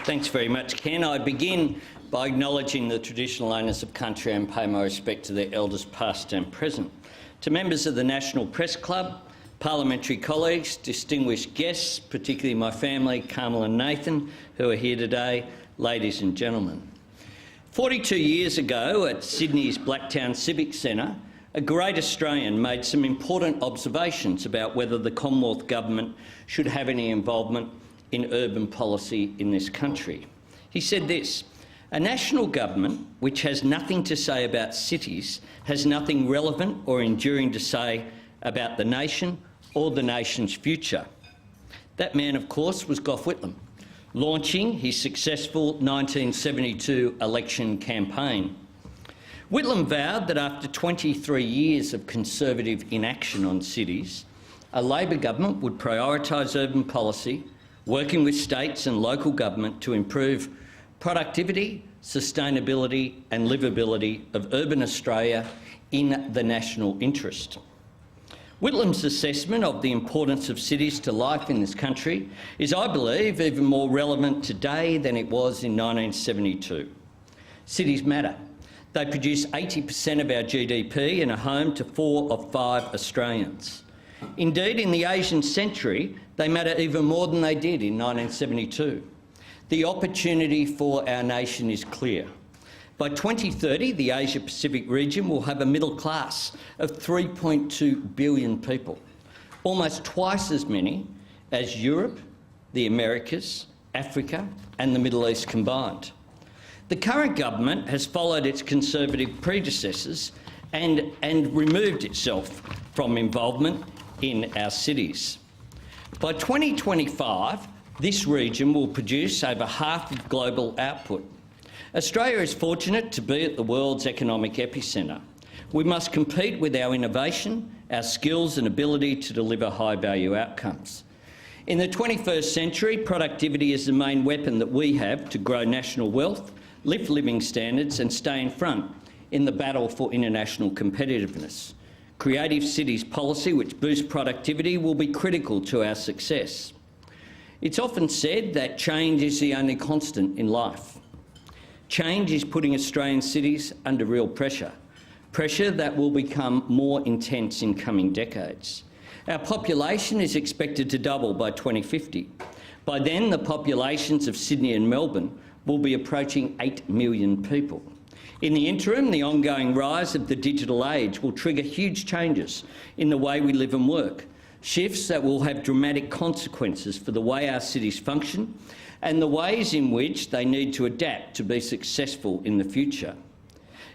Thanks very much, Ken. I begin by acknowledging the traditional owners of country and pay my respect to their elders past and present. To members of the National Press Club, parliamentary colleagues, distinguished guests, particularly my family, Carmel and Nathan, who are here today, ladies and gentlemen. 42 years ago at Sydney's Blacktown Civic Centre, a great Australian made some important observations about whether the Commonwealth Government should have any involvement in urban policy in this country. He said this: "A national government which has nothing to say about cities has nothing relevant or enduring to say about the nation or the nation's future." That man, of course, was Gough Whitlam, launching his successful 1972 election campaign. Whitlam vowed that after 23 years of Conservative inaction on cities, a Labor government would prioritise urban policy, working with states and local government to improve productivity, sustainability and livability of urban Australia in the national interest. Whitlam's assessment of the importance of cities to life in this country is, I believe, even more relevant today than it was in 1972. Cities matter. They produce 80% of our GDP and are home to 4 of 5 Australians. Indeed, in the Asian century, they matter even more than they did in 1972. The opportunity for our nation is clear. By 2030, the Asia-Pacific region will have a middle class of 3.2 billion people, almost twice as many as Europe, the Americas, Africa and the Middle East combined. The current government has followed its Conservative predecessors and removed itself from involvement in our cities. By 2025, this region will produce over half of global output. Australia is fortunate to be at the world's economic epicentre. We must compete with our innovation, our skills and ability to deliver high-value outcomes. In the 21st century, productivity is the main weapon that we have to grow national wealth, lift living standards and stay in front in the battle for international competitiveness. Creative cities policy which boosts productivity will be critical to our success. It's often said that change is the only constant in life. Change is putting Australian cities under real pressure, pressure that will become more intense in coming decades. Our population is expected to double by 2050. By then, the populations of Sydney and Melbourne will be approaching 8 million people. In the interim, the ongoing rise of the digital age will trigger huge changes in the way we live and work, shifts that will have dramatic consequences for the way our cities function and the ways in which they need to adapt to be successful in the future.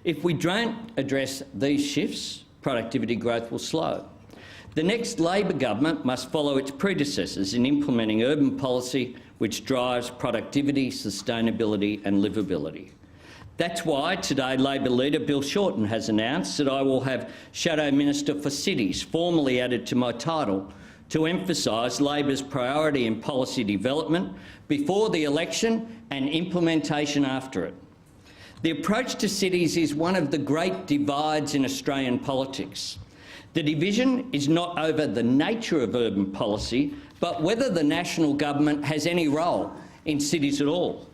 If we don't address these shifts, productivity growth will slow. The next Labor government must follow its predecessors in implementing urban policy which drives productivity, sustainability and livability. That's why today Labor leader Bill Shorten has announced that I will have Shadow Minister for Cities formally added to my title to emphasise Labor's priority in policy development before the election and implementation after it. The approach to cities is one of the great divides in Australian politics. The division is not over the nature of urban policy, but whether the national government has any role in cities at all.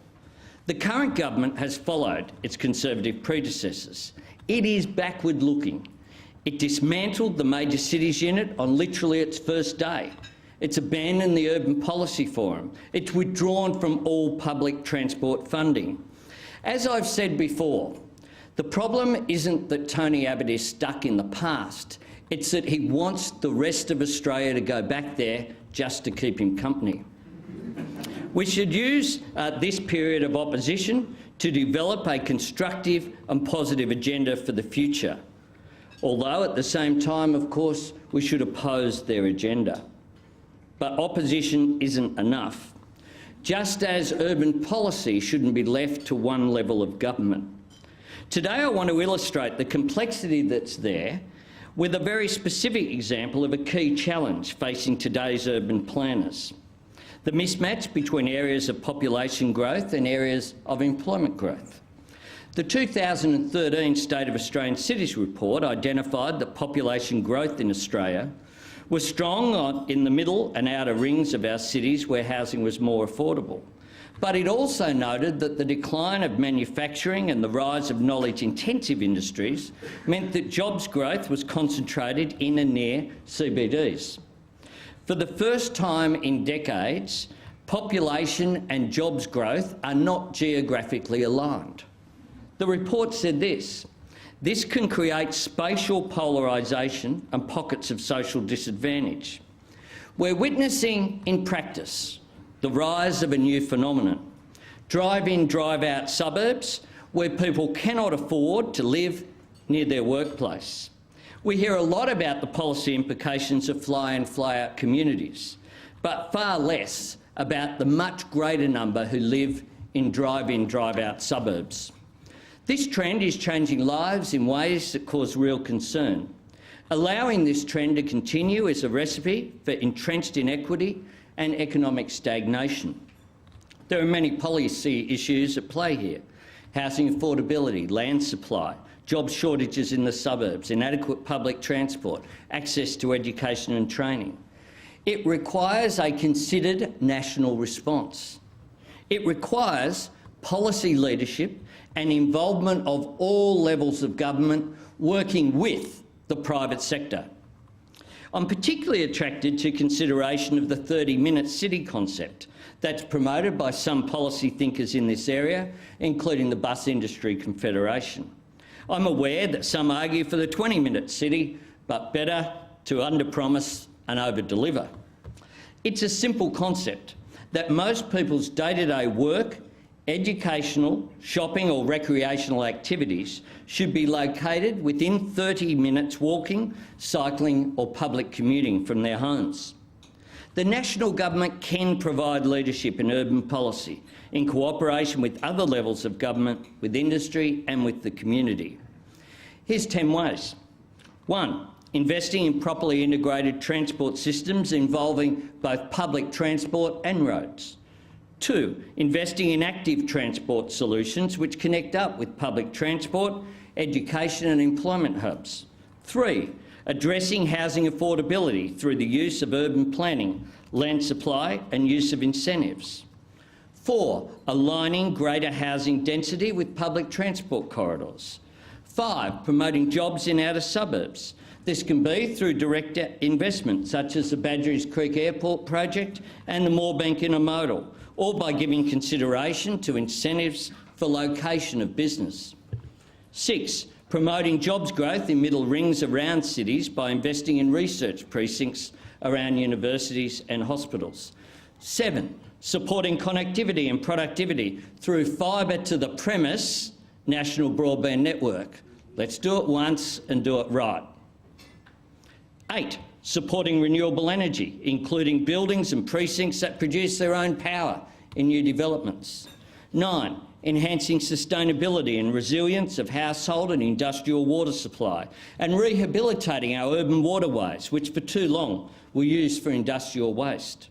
The current government has followed its Conservative predecessors. It is backward-looking. It dismantled the Major Cities Unit on literally its first day. It's abandoned the Urban Policy Forum. It's withdrawn from all public transport funding. As I've said before, the problem isn't that Tony Abbott is stuck in the past. It's that he wants the rest of Australia to go back there just to keep him company. We should use this period of opposition to develop a constructive and positive agenda for the future, although at the same time, of course, we should oppose their agenda. But opposition isn't enough, just as urban policy shouldn't be left to one level of government. Today I want to illustrate the complexity that's there with a very specific example of a key challenge facing today's urban planners: the mismatch between areas of population growth and areas of employment growth. The 2013 State of Australian Cities report identified that population growth in Australia was strong in the middle and outer rings of our cities where housing was more affordable, But it also noted that the decline of manufacturing and the rise of knowledge-intensive industries meant that jobs growth was concentrated in and near CBDs. For the first time in decades, population and jobs growth are not geographically aligned. The report said this: this can create spatial polarisation and pockets of social disadvantage. We're witnessing in practice the rise of a new phenomenon: drive-in, drive-out suburbs where people cannot afford to live near their workplace. We hear a lot about the policy implications of fly-in, fly-out communities, but far less about the much greater number who live in drive-in, drive-out suburbs. This trend is changing lives in ways that cause real concern. Allowing this trend to continue is a recipe for entrenched inequity and economic stagnation. There are many policy issues at play here: housing affordability, land supply, job shortages in the suburbs, inadequate public transport, access to education and training. It requires a considered national response. It requires policy leadership and involvement of all levels of government working with the private sector. I'm particularly attracted to consideration of the 30-minute city concept that's promoted by some policy thinkers in this area, including the Bus Industry Confederation. I'm aware that some argue for the 20-minute city, but better to under-promise and over-deliver. It's a simple concept that most people's day-to-day work, educational, shopping or recreational activities should be located within 30 minutes walking, cycling or public commuting from their homes. The national government can provide leadership in urban policy in cooperation with other levels of government, with industry and with the community. Here's 10 ways. 1. Investing in properly integrated transport systems involving both public transport and roads. 2. Investing in active transport solutions which connect up with public transport, education and employment hubs. 3. Addressing housing affordability through the use of urban planning, land supply and use of incentives. 4. Aligning greater housing density with public transport corridors. 5. Promoting jobs in outer suburbs. This can be through direct investment such as the Badgerys Creek Airport project and the Moorebank Intermodal, or by giving consideration to incentives for location of business. 6. Promoting jobs growth in middle rings around cities by investing in research precincts around universities and hospitals. 7. Supporting connectivity and productivity through fibre to the premise national broadband network. Let's do it once and do it right. 8. Supporting renewable energy, including buildings and precincts that produce their own power in new developments. 9. Enhancing sustainability and resilience of household and industrial water supply and rehabilitating our urban waterways, which for too long were used for industrial waste.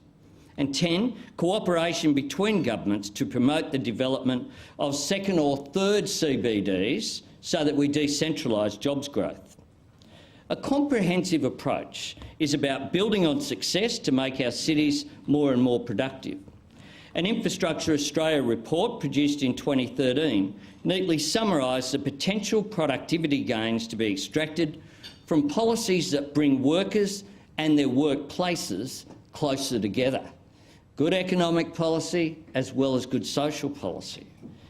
And 10. Cooperation between governments to promote the development of second or third CBDs so that we decentralise jobs growth. A comprehensive approach is about building on success to make our cities more and more productive. An Infrastructure Australia report produced in 2013 neatly summarised the potential productivity gains to be extracted from policies that bring workers and their workplaces closer together. Good economic policy as well as good social policy.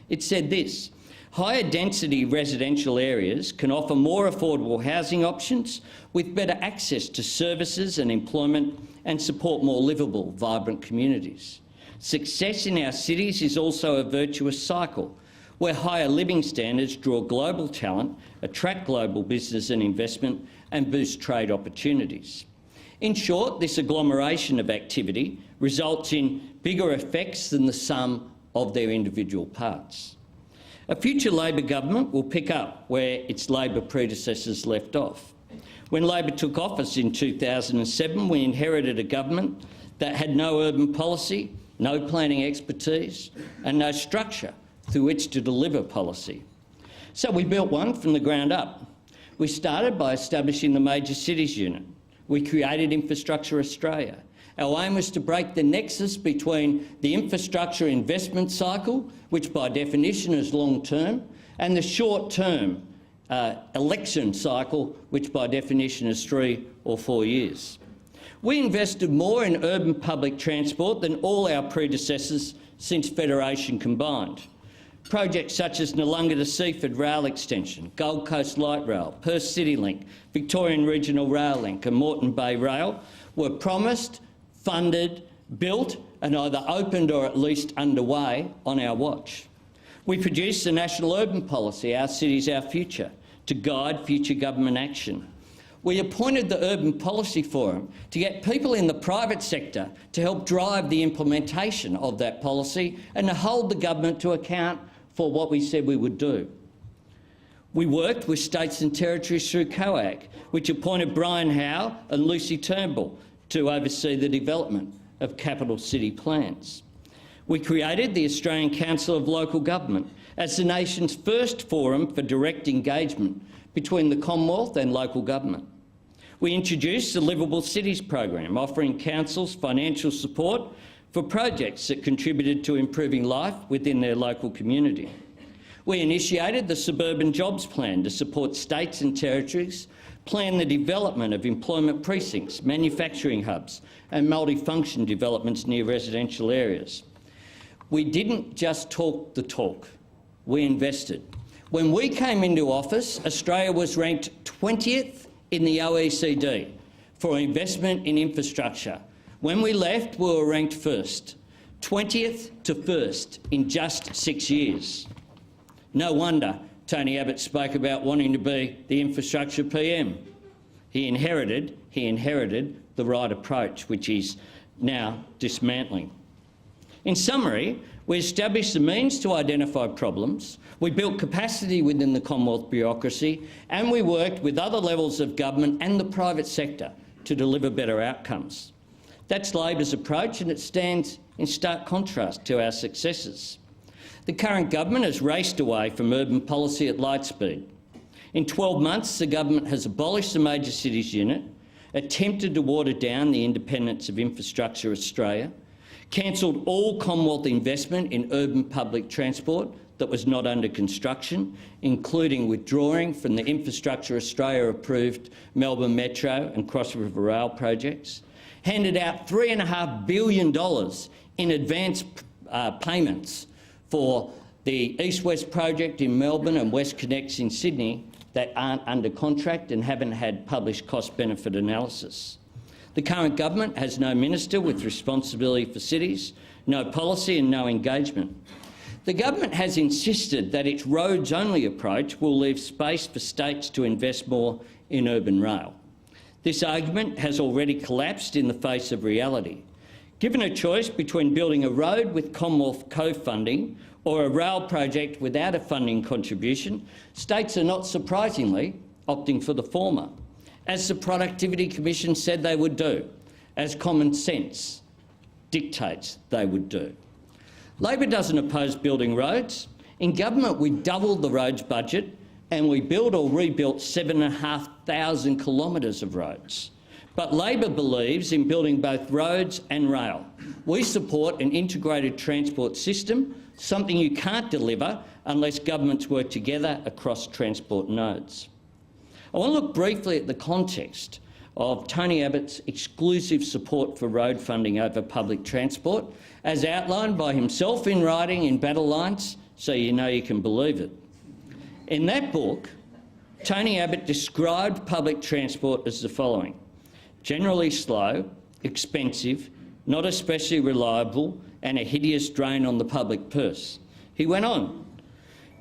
It said this: higher density residential areas can offer more affordable housing options with better access to services and employment and support more livable, vibrant communities. Success in our cities is also a virtuous cycle where higher living standards draw global talent, attract global business and investment and boost trade opportunities. In short, this agglomeration of activity results in bigger effects than the sum of their individual parts. A future Labor government will pick up where its Labor predecessors left off. When Labor took office in 2007, we inherited a government that had no urban policy, no planning expertise and no structure through which to deliver policy. So we built one from the ground up. We started by establishing the Major Cities Unit. We created Infrastructure Australia Our aim was to break the nexus between the infrastructure investment cycle, which by definition is long-term, and the short-term election cycle, which by definition is 3 or 4 years. We invested more in urban public transport than all our predecessors since Federation combined. Projects such as Noongar to Seaford Rail Extension, Gold Coast Light Rail, Perth City Link, Victorian Regional Rail Link and Moreton Bay Rail were promised, funded, built and either opened or at least underway on our watch. We produced the National Urban Policy, Our Cities, Our Future, to guide future government action. We appointed the Urban Policy Forum to get people in the private sector to help drive the implementation of that policy and to hold the government to account for what we said we would do. We worked with states and territories through COAG, which appointed Brian Howe and Lucy Turnbull to oversee the development of capital city plans. We created the Australian Council of Local Government as the nation's first forum for direct engagement between the Commonwealth and local government. We introduced the Liveable Cities program, offering councils financial support for projects that contributed to improving life within their local community. We initiated the Suburban Jobs Plan to support states and territories plan the development of employment precincts, manufacturing hubs and multifunction developments near residential areas. We didn't just talk the talk, we invested. When we came into office, Australia was ranked 20th in the OECD for investment in infrastructure. When we left, we were ranked first, 20th to first in just 6 years. No wonder Tony Abbott spoke about wanting to be the infrastructure PM. He inherited the right approach, which he's now dismantling. In summary, we established the means to identify problems, we built capacity within the Commonwealth bureaucracy, and we worked with other levels of government and the private sector to deliver better outcomes. That's Labor's approach, and it stands in stark contrast to our successes. The current government has raced away from urban policy at light speed. In 12 months, the government has abolished the Major Cities Unit, attempted to water down the independence of Infrastructure Australia, cancelled all Commonwealth investment in urban public transport that was not under construction, including withdrawing from the Infrastructure Australia-approved Melbourne Metro and Cross River Rail projects, handed out $3.5 billion in advance payments for the East-West project in Melbourne and WestConnex in Sydney that aren't under contract and haven't had published cost-benefit analysis. The current government has no minister with responsibility for cities, no policy and no engagement. The government has insisted that its roads-only approach will leave space for states to invest more in urban rail. This argument has already collapsed in the face of reality. Given a choice between building a road with Commonwealth co-funding or a rail project without a funding contribution, states are not surprisingly opting for the former, as the Productivity Commission said they would do, as common sense dictates they would do. Labor doesn't oppose building roads. In government, we doubled the roads budget and we built or rebuilt 7,500 kilometres of roads. But Labor believes in building both roads and rail. We support an integrated transport system, something you can't deliver unless governments work together across transport nodes. I want to look briefly at the context of Tony Abbott's exclusive support for road funding over public transport, as outlined by himself in writing in Battle Lines, so you know you can believe it. In that book, Tony Abbott described public transport as the following: generally slow, expensive, not especially reliable, and a hideous drain on the public purse. He went on,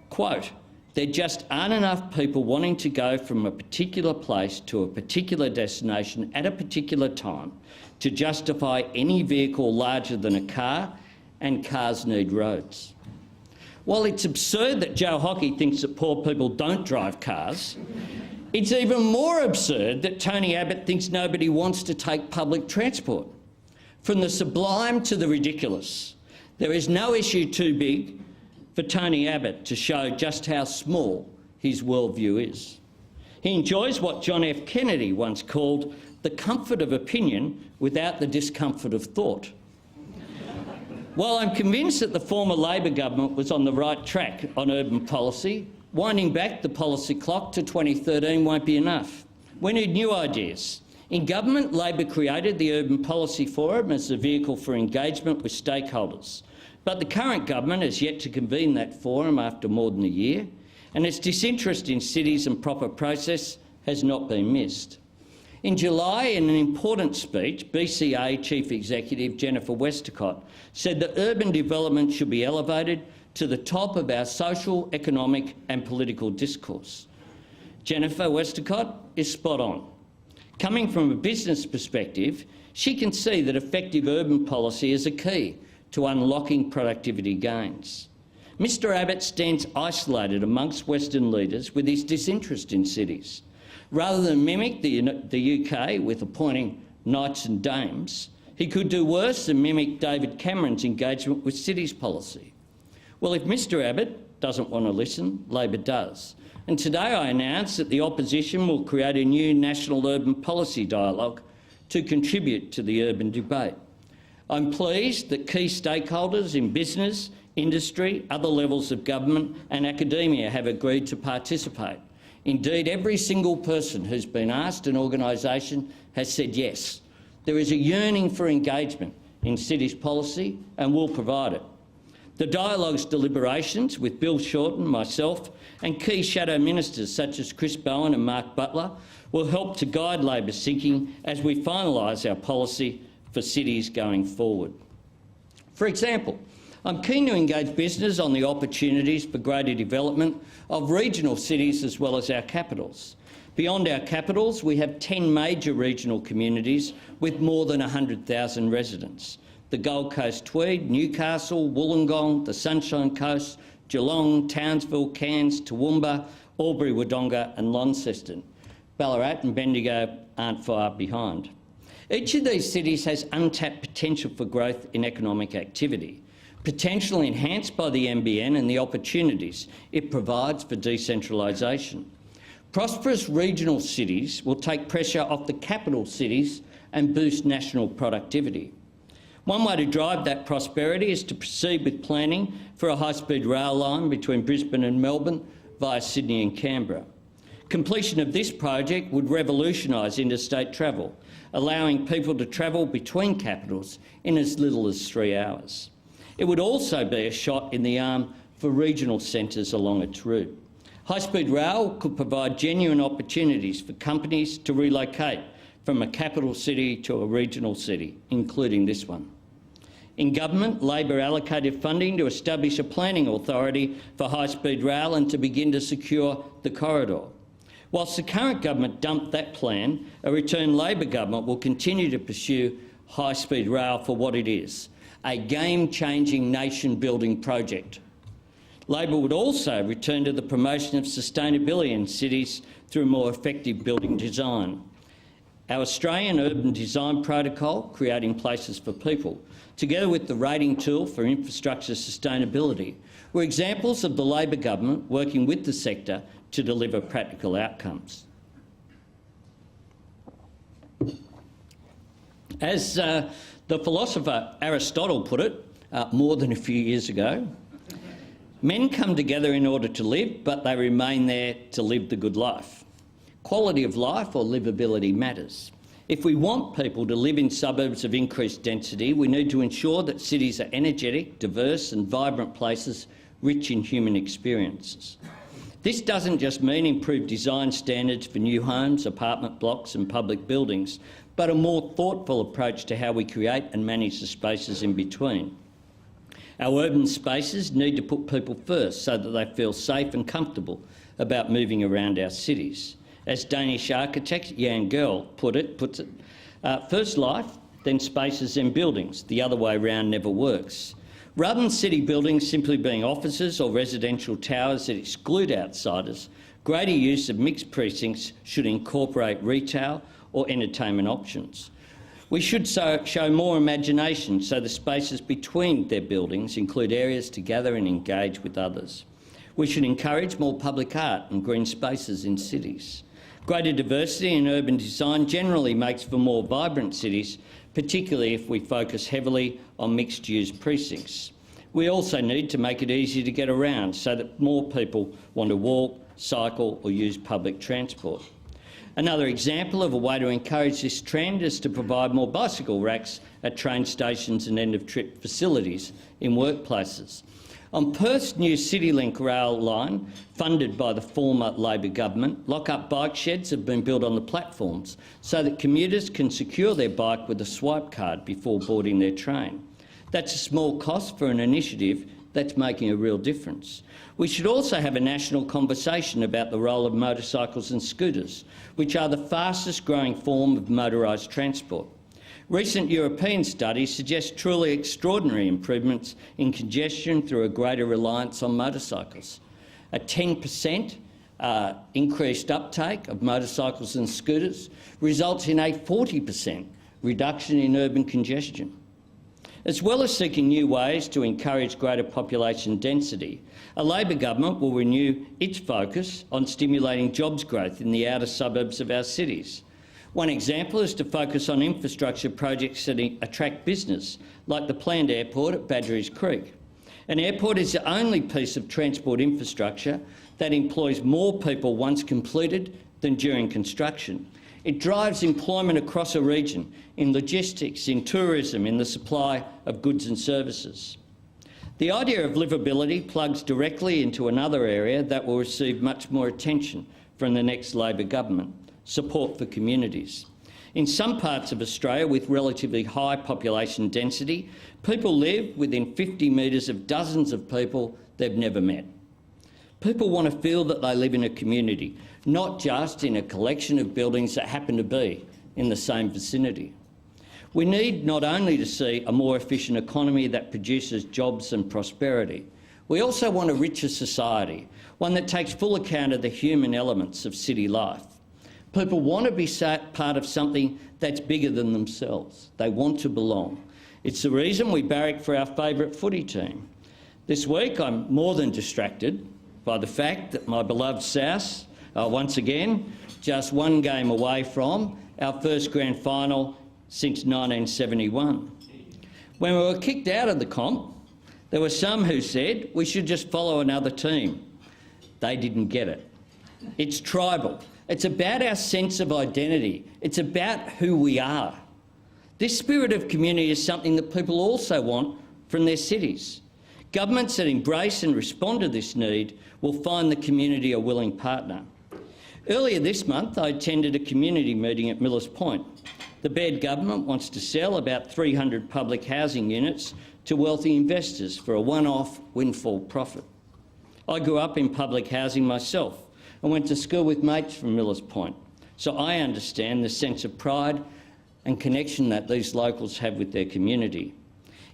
quote, "There just aren't enough people wanting to go from a particular place to a particular destination at a particular time to justify any vehicle larger than a car, and cars need roads." While it's absurd that Joe Hockey thinks that poor people don't drive cars, it's even more absurd that Tony Abbott thinks nobody wants to take public transport. From the sublime to the ridiculous, there is no issue too big for Tony Abbott to show just how small his worldview is. He enjoys what John F. Kennedy once called the comfort of opinion without the discomfort of thought. While I'm convinced that the former Labor government was on the right track on urban policy, winding back the policy clock to 2013 won't be enough. We need new ideas. In government, Labor created the Urban Policy Forum as a vehicle for engagement with stakeholders. But the current government has yet to convene that forum after more than a year, and its disinterest in cities and proper process has not been missed. In July, in an important speech, BCA Chief Executive Jennifer Westacott said that urban development should be elevated to the top of our social, economic and political discourse. Jennifer Westacott is spot on. Coming from a business perspective, she can see that effective urban policy is a key to unlocking productivity gains. Mr Abbott stands isolated amongst Western leaders with his disinterest in cities. Rather than mimic the UK with appointing knights and dames, he could do worse than mimic David Cameron's engagement with cities policy. Well, if Mr Abbott doesn't want to listen, Labor does. And today I announce that the opposition will create a new national urban policy dialogue to contribute to the urban debate. I'm pleased that key stakeholders in business, industry, other levels of government and academia have agreed to participate. Indeed, every single person who's been asked an organisation has said yes. There is a yearning for engagement in cities policy and we'll provide it. The dialogue's deliberations with Bill Shorten, myself and key shadow ministers such as Chris Bowen and Mark Butler will help to guide Labor's thinking as we finalise our policy for cities going forward. For example, I'm keen to engage business on the opportunities for greater development of regional cities as well as our capitals. Beyond our capitals, we have 10 major regional communities with more than 100,000 residents. The Gold Coast Tweed, Newcastle, Wollongong, the Sunshine Coast, Geelong, Townsville, Cairns, Toowoomba, Albury, Wodonga and Launceston. Ballarat and Bendigo aren't far behind. Each of these cities has untapped potential for growth in economic activity, potential enhanced by the NBN and the opportunities it provides for decentralisation. Prosperous regional cities will take pressure off the capital cities and boost national productivity. One way to drive that prosperity is to proceed with planning for a high-speed rail line between Brisbane and Melbourne via Sydney and Canberra. Completion of this project would revolutionise interstate travel, allowing people to travel between capitals in as little as 3 hours. It would also be a shot in the arm for regional centres along its route. High-speed rail could provide genuine opportunities for companies to relocate from a capital city to a regional city, including this one. In government, Labor allocated funding to establish a planning authority for high-speed rail and to begin to secure the corridor. Whilst the current government dumped that plan, a returned Labor government will continue to pursue high-speed rail for what it is, a game-changing nation-building project. Labor would also return to the promotion of sustainability in cities through more effective building design. Our Australian Urban Design Protocol, Creating Places for People, together with the rating tool for infrastructure sustainability, were examples of the Labor government working with the sector to deliver practical outcomes. As the philosopher Aristotle put it more than a few years ago, men come together in order to live, but they remain there to live the good life. Quality of life or livability matters. If we want people to live in suburbs of increased density, we need to ensure that cities are energetic, diverse and vibrant places rich in human experiences. This doesn't just mean improved design standards for new homes, apartment blocks and public buildings, but a more thoughtful approach to how we create and manage the spaces in between. Our urban spaces need to put people first so that they feel safe and comfortable about moving around our cities. As Danish architect Jan Gehl puts it, first life, then spaces, then buildings. The other way round never works. Rather than city buildings simply being offices or residential towers that exclude outsiders, greater use of mixed precincts should incorporate retail or entertainment options. We should show more imagination so the spaces between their buildings include areas to gather and engage with others. We should encourage more public art and green spaces in cities. Greater diversity in urban design generally makes for more vibrant cities, particularly if we focus heavily on mixed-use precincts. We also need to make it easier to get around so that more people want to walk, cycle or use public transport. Another example of a way to encourage this trend is to provide more bicycle racks at train stations and end-of-trip facilities in workplaces. On Perth's new CityLink rail line, funded by the former Labor government, lock-up bike sheds have been built on the platforms so that commuters can secure their bike with a swipe card before boarding their train. That's a small cost for an initiative that's making a real difference. We should also have a national conversation about the role of motorcycles and scooters, which are the fastest growing form of motorised transport. Recent European studies suggest truly extraordinary improvements in congestion through a greater reliance on motorcycles. A 10% increased uptake of motorcycles and scooters results in a 40% reduction in urban congestion. As well as seeking new ways to encourage greater population density, a Labor government will renew its focus on stimulating jobs growth in the outer suburbs of our cities. One example is to focus on infrastructure projects that attract business, like the planned airport at Badgerys Creek. An airport is the only piece of transport infrastructure that employs more people once completed than during construction. It drives employment across a region, in logistics, in tourism, in the supply of goods and services. The idea of livability plugs directly into another area that will receive much more attention from the next Labor government: support for communities. In some parts of Australia with relatively high population density, people live within 50 metres of dozens of people they've never met. People want to feel that they live in a community, not just in a collection of buildings that happen to be in the same vicinity. We need not only to see a more efficient economy that produces jobs and prosperity, we also want a richer society, one that takes full account of the human elements of city life. People want to be part of something that's bigger than themselves. They want to belong. It's the reason we barrack for our favourite footy team. This week I'm more than distracted by the fact that my beloved South are once again just one game away from our first grand final since 1971. When we were kicked out of the comp, there were some who said we should just follow another team. They didn't get it. It's tribal. It's about our sense of identity. It's about who we are. This spirit of community is something that people also want from their cities. Governments that embrace and respond to this need will find the community a willing partner. Earlier this month, I attended a community meeting at Millers Point. The Baird government wants to sell about 300 public housing units to wealthy investors for a one-off windfall profit. I grew up in public housing myself and went to school with mates from Millers Point, so I understand the sense of pride and connection that these locals have with their community.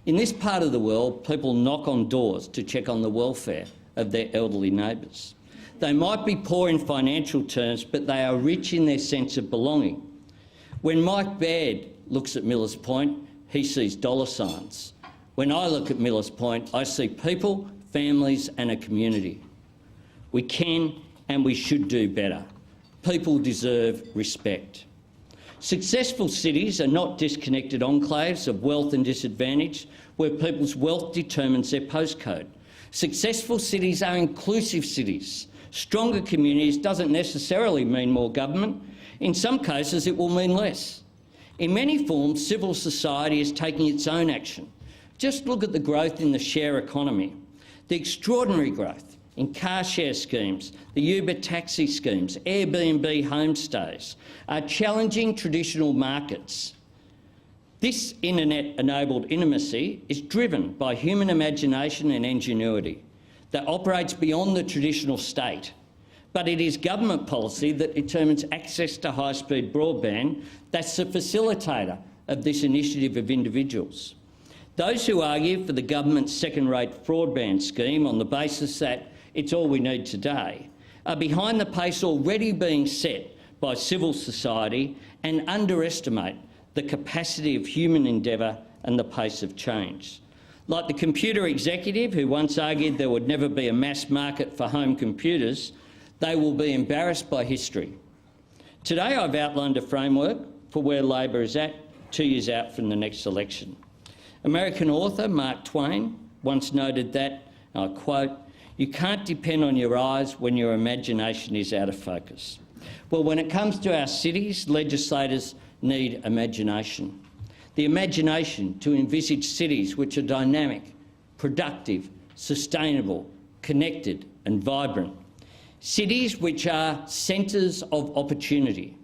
In this part of the world, people knock on doors to check on the welfare of their elderly neighbours. They might be poor in financial terms, but they are rich in their sense of belonging. When Mike Baird looks at Millers Point, he sees dollar signs. When I look at Millers Point, I see people, families and a community. We can and we should do better. People deserve respect. Successful cities are not disconnected enclaves of wealth and disadvantage where people's wealth determines their postcode. Successful cities are inclusive cities. Stronger communities doesn't necessarily mean more government. In some cases, it will mean less. In many forms, civil society is taking its own action. Just look at the growth in the share economy, the extraordinary growth in car share schemes, the Uber taxi schemes, Airbnb homestays are challenging traditional markets. This internet-enabled intimacy is driven by human imagination and ingenuity that operates beyond the traditional state. But it is government policy that determines access to high-speed broadband that's the facilitator of this initiative of individuals. Those who argue for the government's second-rate broadband scheme on the basis that it's all we need today are behind the pace already being set by civil society and underestimate the capacity of human endeavour and the pace of change. Like the computer executive who once argued there would never be a mass market for home computers, they will be embarrassed by history. Today I've outlined a framework for where Labor is at 2 years out from the next election. American author Mark Twain once noted that, and I quote, "You can't depend on your eyes when your imagination is out of focus." Well, when it comes to our cities, legislators need imagination. The imagination to envisage cities which are dynamic, productive, sustainable, connected and vibrant. Cities which are centres of opportunity.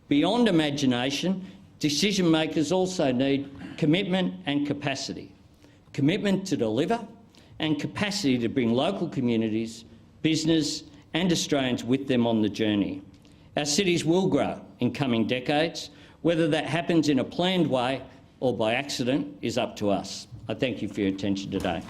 Beyond imagination, decision makers also need commitment and capacity. Commitment to deliver and capacity to bring local communities, business and Australians with them on the journey. Our cities will grow in coming decades. Whether that happens in a planned way or by accident is up to us. I thank you for your attention today.